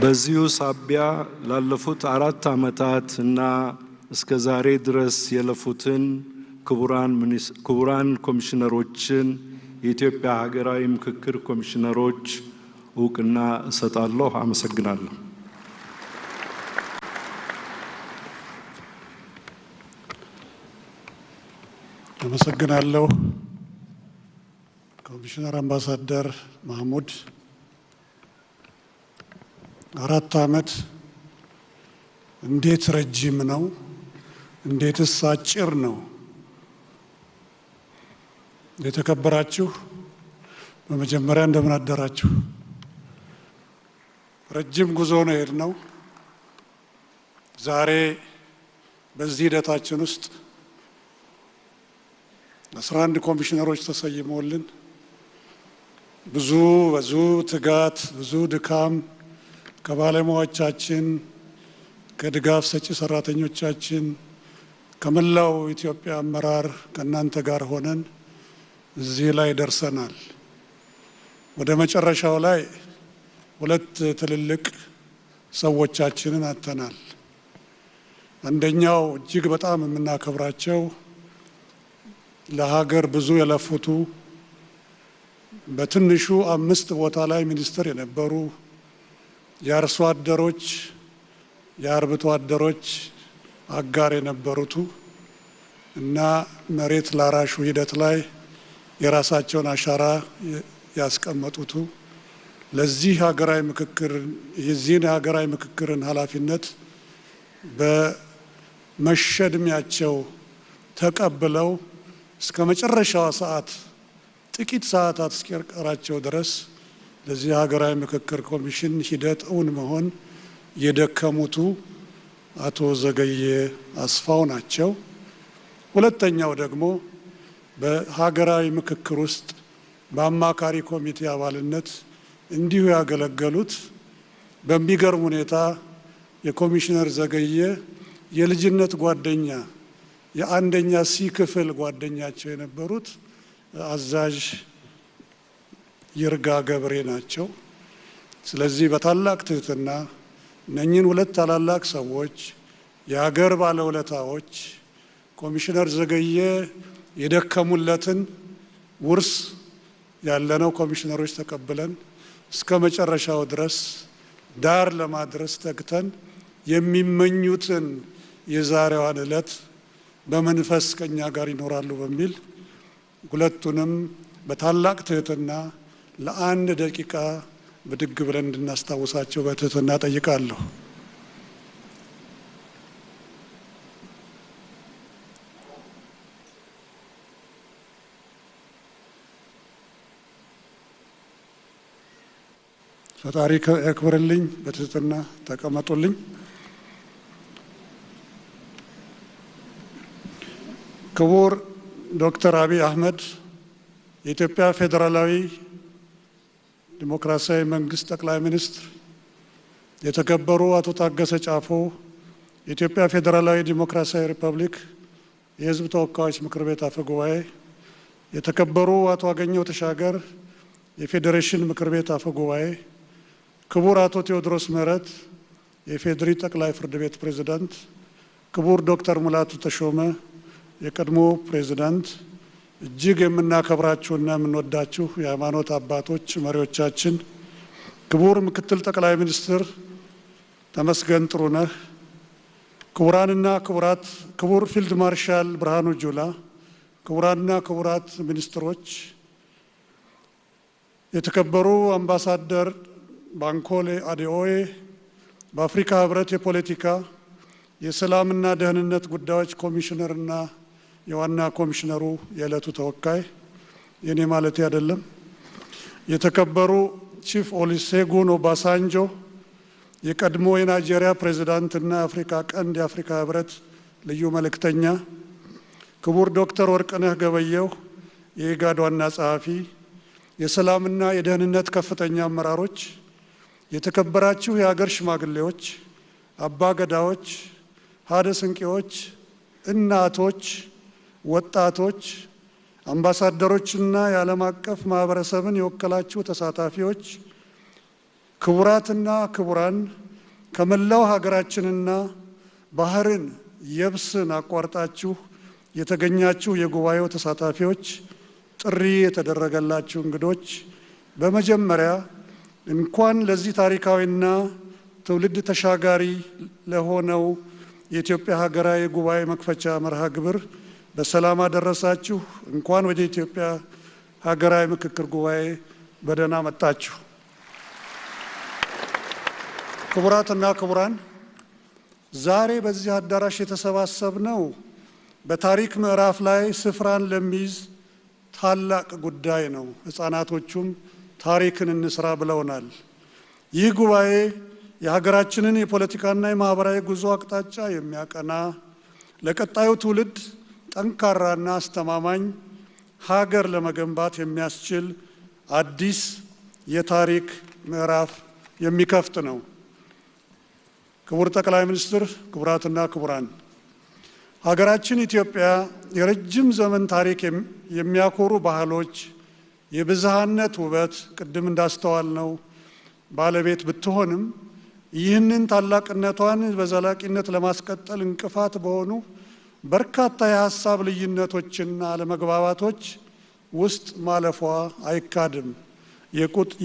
በዚሁ ሳቢያ ላለፉት 4 ዓመታት እና እስከ ዛሬ ድረስ የለፉትን ክቡራን ኮሚሽነሮችን የኢትዮጵያ ሀገራዊ ምክክር ኮሚሽነሮች እውቅና እሰጣለሁ። አመሰግናለሁ። አመሰግናለሁ። ኮሚሽነር አምባሳደር ማህሙድ 4 ዓመት እንዴት ረጅም ነው? እንዴትስ አጭር ነው? የተከበራችሁ በመጀመሪያ እንደምን አደራችሁ? ረጅም ጉዞ ነው የሄድነው። ዛሬ በዚህ ሂደታችን ውስጥ 11 ኮሚሽነሮች ተሰይመውልን ብዙ ትጋት፣ ብዙ ድካም ከባለሙያዎቻችን፣ ከድጋፍ ሰጪ ሰራተኞቻችን፣ ከመላው ኢትዮጵያ አመራር ከእናንተ ጋር ሆነን እዚህ ላይ ደርሰናል። ወደ መጨረሻው ላይ 2 ትልልቅ ሰዎቻችንን አጥተናል። አንደኛው እጅግ በጣም የምናከብራቸው ለሀገር ብዙ የለፉቱ በትንሹ 5 ቦታ ላይ ሚኒስትር የነበሩ የአርሶ አደሮች የአርብቶ አደሮች አጋር የነበሩቱ እና መሬት ላራሹ ሂደት ላይ የራሳቸውን አሻራ ያስቀመጡቱ ለዚህ ሀገራዊ ምክክር የዚህን ሀገራዊ ምክክርን ኃላፊነት በመሸድሚያቸው ተቀብለው እስከ መጨረሻው ሰዓት ጥቂት ሰዓታት እስኪቀራቸው ድረስ ለዚህ ሀገራዊ ምክክር ኮሚሽን ሂደት እውን መሆን የደከሙቱ አቶ ዘገየ አስፋው ናቸው። ሁለተኛው ደግሞ በሀገራዊ ምክክር ውስጥ በአማካሪ ኮሚቴ አባልነት እንዲሁ ያገለገሉት በሚገርም ሁኔታ የኮሚሽነር ዘገየ የልጅነት ጓደኛ የአንደኛ ሲ ክፍል ጓደኛቸው የነበሩት አዛዥ ይርጋ ገብሬ ናቸው። ስለዚህ በታላቅ ትህትና እነኚህን 2 ታላላቅ ሰዎች የሀገር ባለውለታዎች ኮሚሽነር ዘገየ የደከሙለትን ውርስ ያለነው ኮሚሽነሮች ተቀብለን እስከ መጨረሻው ድረስ ዳር ለማድረስ ተግተን የሚመኙትን የዛሬዋን ዕለት በመንፈስ ከኛ ጋር ይኖራሉ በሚል ሁለቱንም በታላቅ ትህትና ለ1 ደቂቃ ብድግ ብለን እንድናስታውሳቸው በትህትና ጠይቃለሁ። ፈጣሪ ያክብርልኝ። በትህትና ተቀመጡልኝ። ክቡር ዶክተር አብይ አህመድ የኢትዮጵያ ፌዴራላዊ ዲሞክራሲያዊ መንግስት ጠቅላይ ሚኒስትር፣ የተከበሩ አቶ ታገሰ ጫፎ የኢትዮጵያ ፌዴራላዊ ዲሞክራሲያዊ ሪፐብሊክ የሕዝብ ተወካዮች ምክር ቤት አፈ ጉባኤ፣ የተከበሩ አቶ አገኘሁ ተሻገር የፌዴሬሽን ምክር ቤት አፈ ጉባኤ፣ ክቡር አቶ ቴዎድሮስ ምህረት የፌዴሪ ጠቅላይ ፍርድ ቤት ፕሬዝዳንት፣ ክቡር ዶክተር ሙላቱ ተሾመ የቀድሞ ፕሬዝዳንት፣ እጅግ የምናከብራችሁና የምንወዳችሁ የሃይማኖት አባቶች መሪዎቻችን፣ ክቡር ምክትል ጠቅላይ ሚኒስትር ተመስገን ጥሩነህ፣ ክቡራንና ክቡራት፣ ክቡር ፊልድ ማርሻል ብርሃኑ ጁላ፣ ክቡራንና ክቡራት ሚኒስትሮች፣ የተከበሩ አምባሳደር ባንኮሌ አዴኦዬ በአፍሪካ ህብረት የፖለቲካ የሰላምና ደህንነት ጉዳዮች ኮሚሽነርና የዋና ኮሚሽነሩ የዕለቱ ተወካይ የኔ ማለት አይደለም፣ የተከበሩ ቺፍ ኦሉሴጉን ኦባሳንጆ የቀድሞ የናይጄሪያ ፕሬዝዳንትና የአፍሪካ ቀንድ የአፍሪካ ህብረት ልዩ መልእክተኛ፣ ክቡር ዶክተር ወርቅነህ ገበየሁ የኢጋድ ዋና ጸሐፊ፣ የሰላምና የደህንነት ከፍተኛ አመራሮች፣ የተከበራችሁ የሀገር ሽማግሌዎች፣ አባ ገዳዎች፣ ሀደ ስንቄዎች፣ እናቶች፣ ወጣቶች፣ አምባሳደሮችና የዓለም አቀፍ ማህበረሰብን የወከላችሁ ተሳታፊዎች፣ ክቡራትና ክቡራን፣ ከመላው ሀገራችንና ባህርን የብስን አቋርጣችሁ የተገኛችሁ የጉባኤው ተሳታፊዎች፣ ጥሪ የተደረገላችሁ እንግዶች፣ በመጀመሪያ እንኳን ለዚህ ታሪካዊና ትውልድ ተሻጋሪ ለሆነው የኢትዮጵያ ሀገራዊ ጉባኤ መክፈቻ መርሃ ግብር በሰላም አደረሳችሁ። እንኳን ወደ ኢትዮጵያ ሀገራዊ ምክክር ጉባኤ በደህና መጣችሁ። ክቡራትና ክቡራን፣ ዛሬ በዚህ አዳራሽ የተሰባሰብነው በታሪክ ምዕራፍ ላይ ስፍራን ለሚይዝ ታላቅ ጉዳይ ነው። ሕፃናቶቹም ታሪክን እንስራ ብለውናል። ይህ ጉባኤ የሀገራችንን የፖለቲካና የማህበራዊ ጉዞ አቅጣጫ የሚያቀና፣ ለቀጣዩ ትውልድ ጠንካራና አስተማማኝ ሀገር ለመገንባት የሚያስችል አዲስ የታሪክ ምዕራፍ የሚከፍት ነው። ክቡር ጠቅላይ ሚኒስትር፣ ክቡራትና ክቡራን፣ ሀገራችን ኢትዮጵያ የረጅም ዘመን ታሪክ የሚያኮሩ ባህሎች፣ የብዝሃነት ውበት ቅድም እንዳስተዋልነው ባለቤት ብትሆንም ይህንን ታላቅነቷን በዘላቂነት ለማስቀጠል እንቅፋት በሆኑ በርካታ የሀሳብ ልዩነቶችና አለመግባባቶች ውስጥ ማለፏ አይካድም።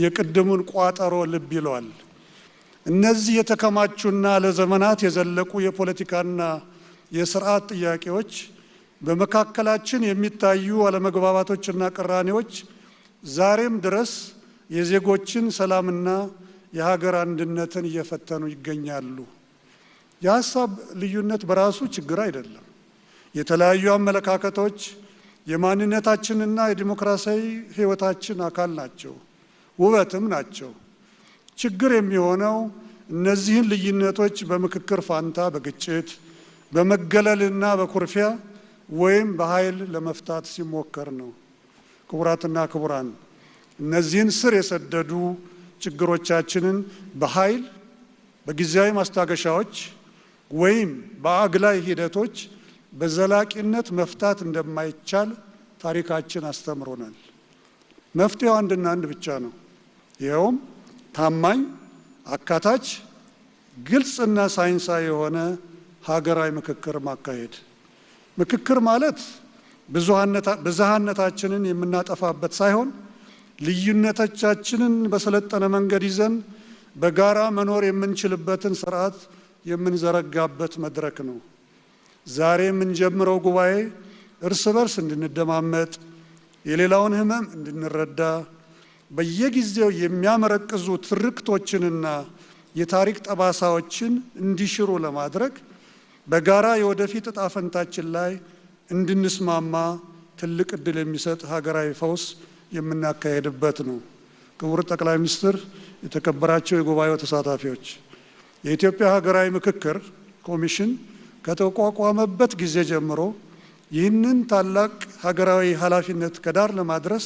የቅድሙን ቋጠሮ ልብ ይሏል። እነዚህ የተከማቹና ለዘመናት የዘለቁ የፖለቲካና የስርዓት ጥያቄዎች፣ በመካከላችን የሚታዩ አለመግባባቶችና ቅራኔዎች ዛሬም ድረስ የዜጎችን ሰላምና የሀገር አንድነትን እየፈተኑ ይገኛሉ። የሀሳብ ልዩነት በራሱ ችግር አይደለም። የተለያዩ አመለካከቶች የማንነታችንና የዲሞክራሲያዊ ሕይወታችን አካል ናቸው፣ ውበትም ናቸው። ችግር የሚሆነው እነዚህን ልዩነቶች በምክክር ፋንታ በግጭት፣ በመገለልና በኩርፊያ ወይም በኃይል ለመፍታት ሲሞከር ነው። ክቡራትና ክቡራን፣ እነዚህን ስር የሰደዱ ችግሮቻችንን በኃይል፣ በጊዜያዊ ማስታገሻዎች ወይም በአግላይ ሂደቶች በዘላቂነት መፍታት እንደማይቻል ታሪካችን አስተምሮናል። መፍትሄው አንድና አንድ ብቻ ነው። ይኸውም ታማኝ፣ አካታች፣ ግልጽና ሳይንሳዊ የሆነ ሀገራዊ ምክክር ማካሄድ። ምክክር ማለት ብዝሃነታችንን የምናጠፋበት ሳይሆን ልዩነቶቻችንን በሰለጠነ መንገድ ይዘን በጋራ መኖር የምንችልበትን ስርዓት የምንዘረጋበት መድረክ ነው። ዛሬ የምንጀምረው ጉባኤ እርስ በርስ እንድንደማመጥ፣ የሌላውን ሕመም እንድንረዳ፣ በየጊዜው የሚያመረቅዙ ትርክቶችንና የታሪክ ጠባሳዎችን እንዲሽሩ ለማድረግ በጋራ የወደፊት ዕጣ ፈንታችን ላይ እንድንስማማ ትልቅ ዕድል የሚሰጥ ሀገራዊ ፈውስ የምናካሄድበት ነው። ክቡር ጠቅላይ ሚኒስትር፣ የተከበራቸው የጉባኤው ተሳታፊዎች፣ የኢትዮጵያ ሀገራዊ ምክክር ኮሚሽን ከተቋቋመበት ጊዜ ጀምሮ ይህንን ታላቅ ሀገራዊ ኃላፊነት ከዳር ለማድረስ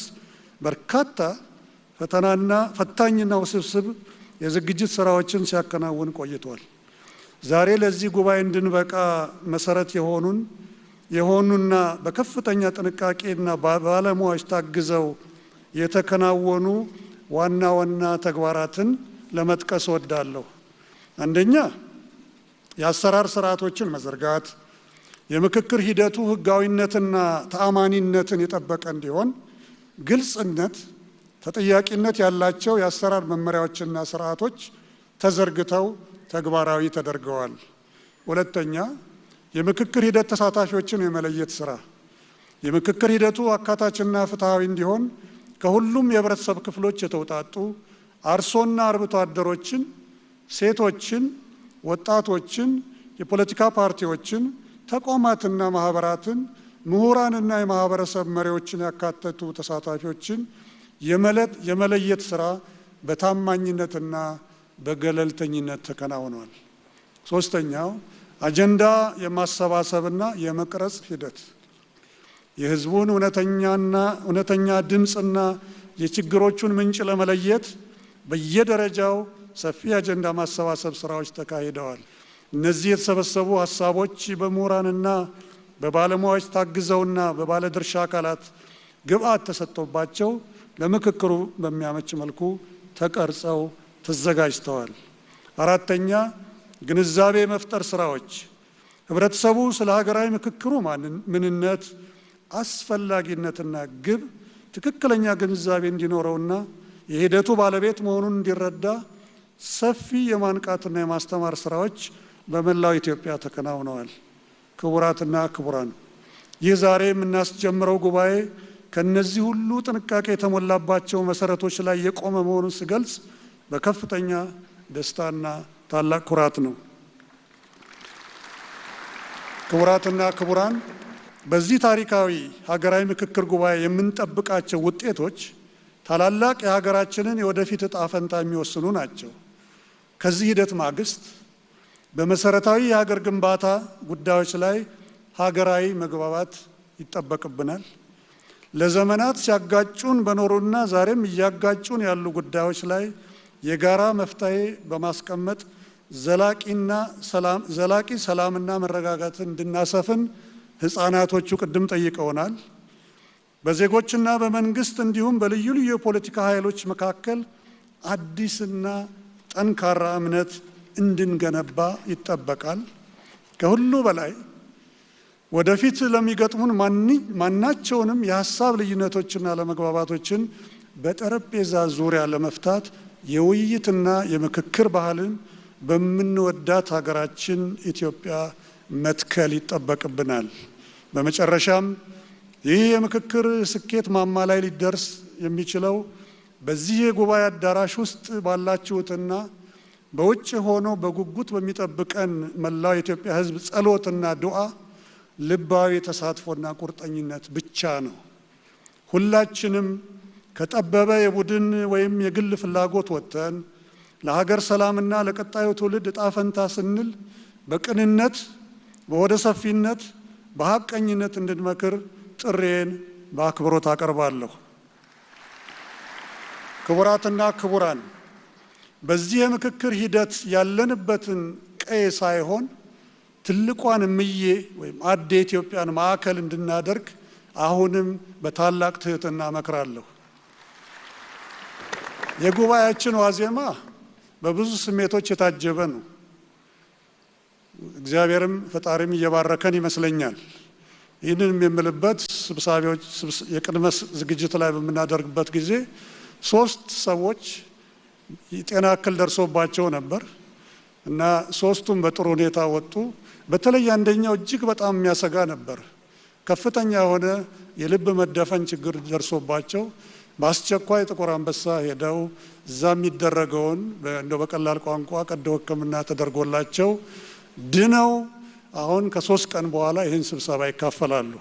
በርካታ ፈታኝና ውስብስብ የዝግጅት ስራዎችን ሲያከናውን ቆይቷል። ዛሬ ለዚህ ጉባኤ እንድንበቃ መሰረት የሆኑና በከፍተኛ ጥንቃቄና ባለሙያዎች ታግዘው የተከናወኑ ዋና ዋና ተግባራትን ለመጥቀስ እወዳለሁ። አንደኛ፣ የአሰራር ስርዓቶችን መዘርጋት፣ የምክክር ሂደቱ ህጋዊነትና ተአማኒነትን የጠበቀ እንዲሆን ግልጽነት፣ ተጠያቂነት ያላቸው የአሰራር መመሪያዎችና ስርዓቶች ተዘርግተው ተግባራዊ ተደርገዋል። ሁለተኛ፣ የምክክር ሂደት ተሳታፊዎችን የመለየት ስራ። የምክክር ሂደቱ አካታችና ፍትሐዊ እንዲሆን ከሁሉም የህብረተሰብ ክፍሎች የተውጣጡ አርሶና አርብቶ አደሮችን፣ ሴቶችን፣ ወጣቶችን፣ የፖለቲካ ፓርቲዎችን፣ ተቋማትና ማህበራትን፣ ምሁራንና የማህበረሰብ መሪዎችን ያካተቱ ተሳታፊዎችን የመለየት ስራ በታማኝነትና በገለልተኝነት ተከናውኗል። ሶስተኛው፣ አጀንዳ የማሰባሰብና የመቅረጽ ሂደት የህዝቡን እውነተኛ ድምፅና የችግሮቹን ምንጭ ለመለየት በየደረጃው ሰፊ አጀንዳ ማሰባሰብ ስራዎች ተካሂደዋል። እነዚህ የተሰበሰቡ ሀሳቦች በምሁራንና በባለሙያዎች ታግዘውና በባለድርሻ አካላት ግብአት ተሰጥቶባቸው ለምክክሩ በሚያመች መልኩ ተቀርጸው ተዘጋጅተዋል። አራተኛ ግንዛቤ መፍጠር ስራዎች ህብረተሰቡ ስለ ሀገራዊ ምክክሩ ምንነት፣ አስፈላጊነትና ግብ ትክክለኛ ግንዛቤ እንዲኖረውና የሂደቱ ባለቤት መሆኑን እንዲረዳ ሰፊ የማንቃትና የማስተማር ስራዎች በመላው ኢትዮጵያ ተከናውነዋል። ክቡራትና ክቡራን፣ ይህ ዛሬ የምናስጀምረው ጉባኤ ከነዚህ ሁሉ ጥንቃቄ የተሞላባቸው መሰረቶች ላይ የቆመ መሆኑን ስገልጽ በከፍተኛ ደስታና ታላቅ ኩራት ነው። ክቡራትና ክቡራን፣ በዚህ ታሪካዊ ሀገራዊ ምክክር ጉባኤ የምንጠብቃቸው ውጤቶች ታላላቅ የሀገራችንን የወደፊት ዕጣ ፈንታ የሚወስኑ ናቸው። ከዚህ ሂደት ማግስት በመሰረታዊ የሀገር ግንባታ ጉዳዮች ላይ ሀገራዊ መግባባት ይጠበቅብናል። ለዘመናት ሲያጋጩን በኖሩና ዛሬም እያጋጩን ያሉ ጉዳዮች ላይ የጋራ መፍትሄ በማስቀመጥ ዘላቂ ሰላምና መረጋጋትን እንድናሰፍን ህፃናቶቹ ቅድም ጠይቀውናል። በዜጎችና በመንግስት እንዲሁም በልዩ ልዩ የፖለቲካ ኃይሎች መካከል አዲስና ጠንካራ እምነት እንድንገነባ ይጠበቃል። ከሁሉ በላይ ወደፊት ለሚገጥሙን ማናቸውንም የሀሳብ ልዩነቶችና ለመግባባቶችን በጠረጴዛ ዙሪያ ለመፍታት የውይይትና የምክክር ባህልን በምንወዳት ሀገራችን ኢትዮጵያ መትከል ይጠበቅብናል። በመጨረሻም ይህ የምክክር ስኬት ማማ ላይ ሊደርስ የሚችለው በዚህ የጉባኤ አዳራሽ ውስጥ ባላችሁትና በውጭ ሆኖ በጉጉት በሚጠብቀን መላው የኢትዮጵያ ሕዝብ ጸሎትና ዱዓ፣ ልባዊ ተሳትፎና ቁርጠኝነት ብቻ ነው። ሁላችንም ከጠበበ የቡድን ወይም የግል ፍላጎት ወጥተን ለሀገር ሰላምና ለቀጣዩ ትውልድ ዕጣ ፈንታ ስንል በቅንነት፣ በወደ ሰፊነት፣ በሀቀኝነት እንድንመክር ጥሬን በአክብሮት አቀርባለሁ። ክቡራትና ክቡራን፣ በዚህ የምክክር ሂደት ያለንበትን ቀይ ሳይሆን ትልቋን እምዬ ወይም አዴ ኢትዮጵያን ማዕከል እንድናደርግ አሁንም በታላቅ ትህትና እመክራለሁ። የጉባኤያችን ዋዜማ በብዙ ስሜቶች የታጀበ ነው። እግዚአብሔርም ፈጣሪም እየባረከን ይመስለኛል። ይህንን የምልበት የቅድመ ዝግጅት ላይ በምናደርግበት ጊዜ 3 ሰዎች የጤና እክል ደርሶባቸው ነበር እና 3ቱም በጥሩ ሁኔታ ወጡ። በተለይ አንደኛው እጅግ በጣም የሚያሰጋ ነበር። ከፍተኛ የሆነ የልብ መደፈን ችግር ደርሶባቸው በአስቸኳይ ጥቁር አንበሳ ሄደው እዛ የሚደረገውን እንደው በቀላል ቋንቋ ቀዶ ሕክምና ተደርጎላቸው ድነው አሁን ከ3 ቀን በኋላ ይህን ስብሰባ ይካፈላሉ።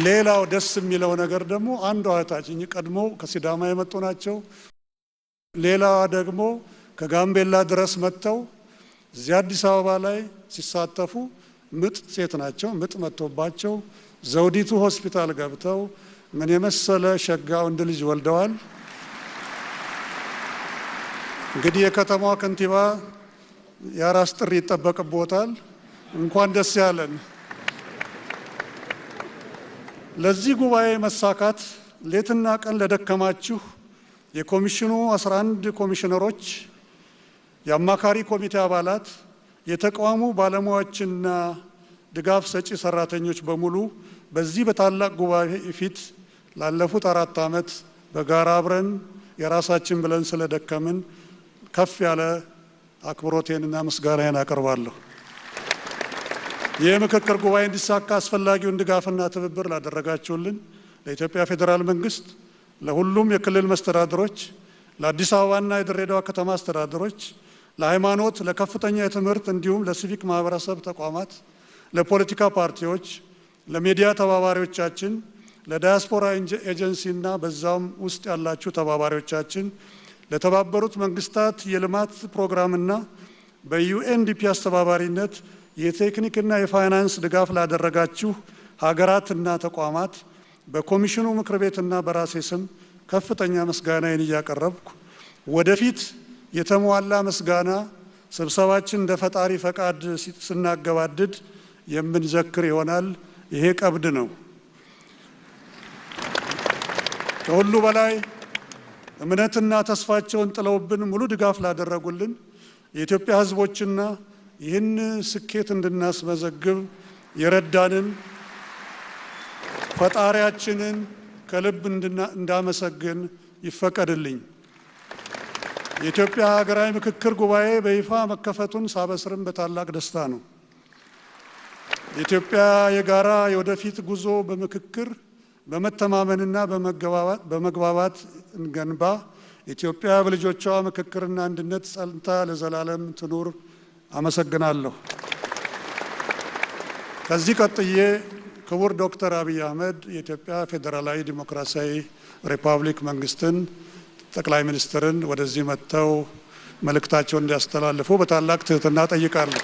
ሌላው ደስ የሚለው ነገር ደግሞ አንዷ እህታችን ቀድሞ ከሲዳማ የመጡ ናቸው። ሌላዋ ደግሞ ከጋምቤላ ድረስ መጥተው እዚህ አዲስ አበባ ላይ ሲሳተፉ ምጥ ሴት ናቸው። ምጥ መጥቶባቸው ዘውዲቱ ሆስፒታል ገብተው ምን የመሰለ ሸጋ ወንድ ልጅ ወልደዋል። እንግዲህ የከተማዋ ከንቲባ የአራስ ጥሪ ይጠበቅቦታል። እንኳን ደስ ያለን። ለዚህ ጉባኤ መሳካት ሌትና ቀን ለደከማችሁ የኮሚሽኑ 11 ኮሚሽነሮች፣ የአማካሪ ኮሚቴ አባላት፣ የተቋሙ ባለሙያዎችና ድጋፍ ሰጪ ሰራተኞች በሙሉ በዚህ በታላቅ ጉባኤ ፊት ላለፉት 4 ዓመት በጋራ አብረን የራሳችን ብለን ስለደከምን ከፍ ያለ አክብሮቴንና ምስጋናዬን አቀርባለሁ። የምክክር ጉባኤ እንዲሳካ አስፈላጊውን ድጋፍና ትብብር ላደረጋችሁልን ለኢትዮጵያ ፌዴራል መንግስት፣ ለሁሉም የክልል መስተዳድሮች፣ ለአዲስ አበባና የድሬዳዋ ከተማ አስተዳደሮች፣ ለሃይማኖት፣ ለከፍተኛ የትምህርት እንዲሁም ለሲቪክ ማህበረሰብ ተቋማት፣ ለፖለቲካ ፓርቲዎች፣ ለሚዲያ ተባባሪዎቻችን፣ ለዳያስፖራ ኤጀንሲና በዛም ውስጥ ያላችሁ ተባባሪዎቻችን፣ ለተባበሩት መንግስታት የልማት ፕሮግራምና በዩኤንዲፒ አስተባባሪነት የቴክኒክና የፋይናንስ ድጋፍ ላደረጋችሁ ሀገራትና ተቋማት በኮሚሽኑ ምክር ቤትና በራሴ ስም ከፍተኛ ምስጋናዬን እያቀረብኩ ወደፊት የተሟላ ምስጋና ስብሰባችን እንደ ፈጣሪ ፈቃድ ስናገባድድ የምንዘክር ይሆናል። ይሄ ቀብድ ነው። ከሁሉ በላይ እምነትና ተስፋቸውን ጥለውብን ሙሉ ድጋፍ ላደረጉልን የኢትዮጵያ ሕዝቦችና ይህን ስኬት እንድናስመዘግብ የረዳንን ፈጣሪያችንን ከልብ እንዳመሰግን ይፈቀድልኝ። የኢትዮጵያ ሀገራዊ ምክክር ጉባኤ በይፋ መከፈቱን ሳበስርም በታላቅ ደስታ ነው። የኢትዮጵያ የጋራ የወደፊት ጉዞ በምክክር በመተማመንና በመግባባት እንገንባ። ኢትዮጵያ በልጆቿ ምክክርና አንድነት ጸንታ ለዘላለም ትኑር። አመሰግናለሁ። ከዚህ ቀጥዬ ክቡር ዶክተር አብይ አህመድ የኢትዮጵያ ፌዴራላዊ ዲሞክራሲያዊ ሪፐብሊክ መንግስትን ጠቅላይ ሚኒስትርን ወደዚህ መጥተው መልእክታቸውን እንዲያስተላልፉ በታላቅ ትህትና ጠይቃለሁ።